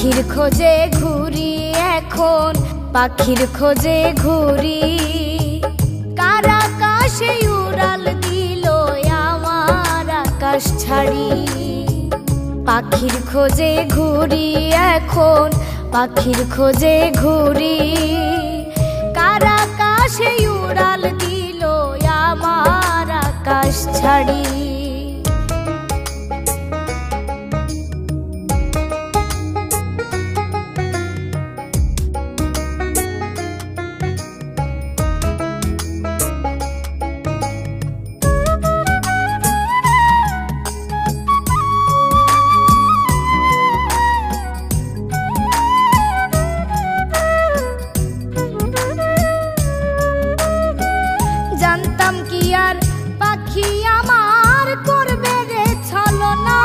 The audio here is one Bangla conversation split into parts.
পাখির খোঁজে ঘুরি এখন, পাখির খোঁজে ঘুরি। কার আকাশে উড়াল দিল আমার আকাশ ছাড়ি। পাখির খোঁজে ঘুরি এখন, পাখির খোঁজে ঘুরি। কার আকাশে উড়াল দিল আমার আকাশ ছাড়ি। জানতাম কি আর পাখি আমার করবে রে ছলনা,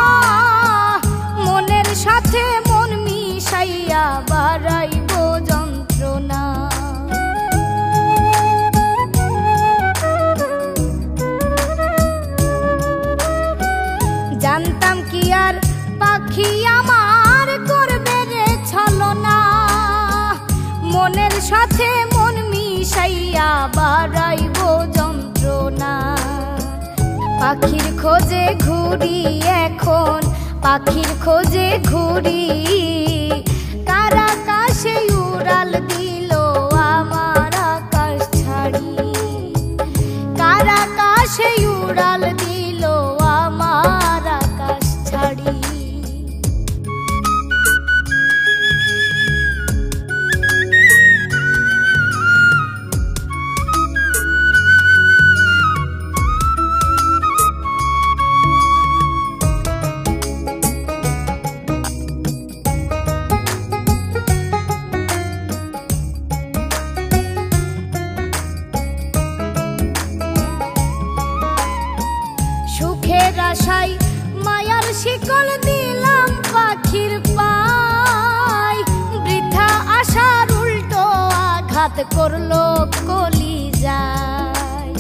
মনের সাথে মন মিশাইয়া বাড়াইব যন্ত্রণা। জানতাম কি আর পাখি আমার করবে রে ছলনা, মনের সাথে মন মিশাইয়া বাড়াইব যন্ত্রণা। পাখির খোঁজে ঘুরি এখন, পাখির খোঁজে ঘুরি। কার আকাশে উড়াল দিল আমার আকাশ ছাড়ি। কার আকাশে উড়াল দিল আমার আকাশ ছাড়ি। সুখের আশায় মায়ার শিকল দিলাম পাখির পায়, বৃথা আশার উল্টো আঘাত করলো কলিজায়।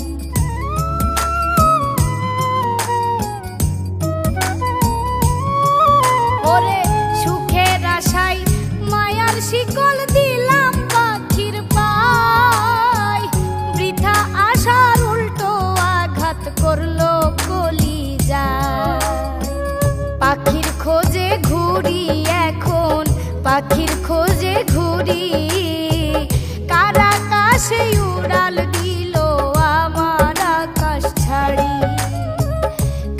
ওরে সুখের আশায় মায়ার শিকল দিলাম পাখির পায়, বৃথা আশার উল্টো আঘাত করলো কলিজায়। পাখির খোঁজে ঘুরি এখন, পাখির খোঁজে ঘুরি। কার আকাশে উড়াল দিল আমার আকাশ ছাড়ি।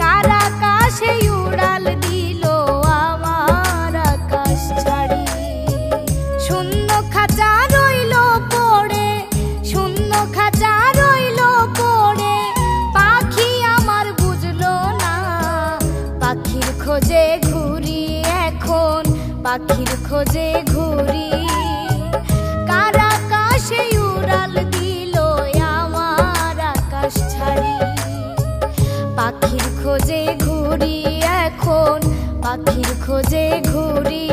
কার আকাশে উড়াল দিল আমার আকাশ ছাড়ি। শূন্য খাঁচা রইল পড়ে, শূন্য খাঁচা রইল পড়ে, পাখি আমার বুঝলো না। পাখির খোঁজে ঘুরি এখন, পাখির খোঁজে ঘুরি। কার আকাশে উড়াল দিল আমার আকাশ ছাড়ি। পাখির খোঁজে ঘুরি এখন, পাখির খোঁজে ঘুরি।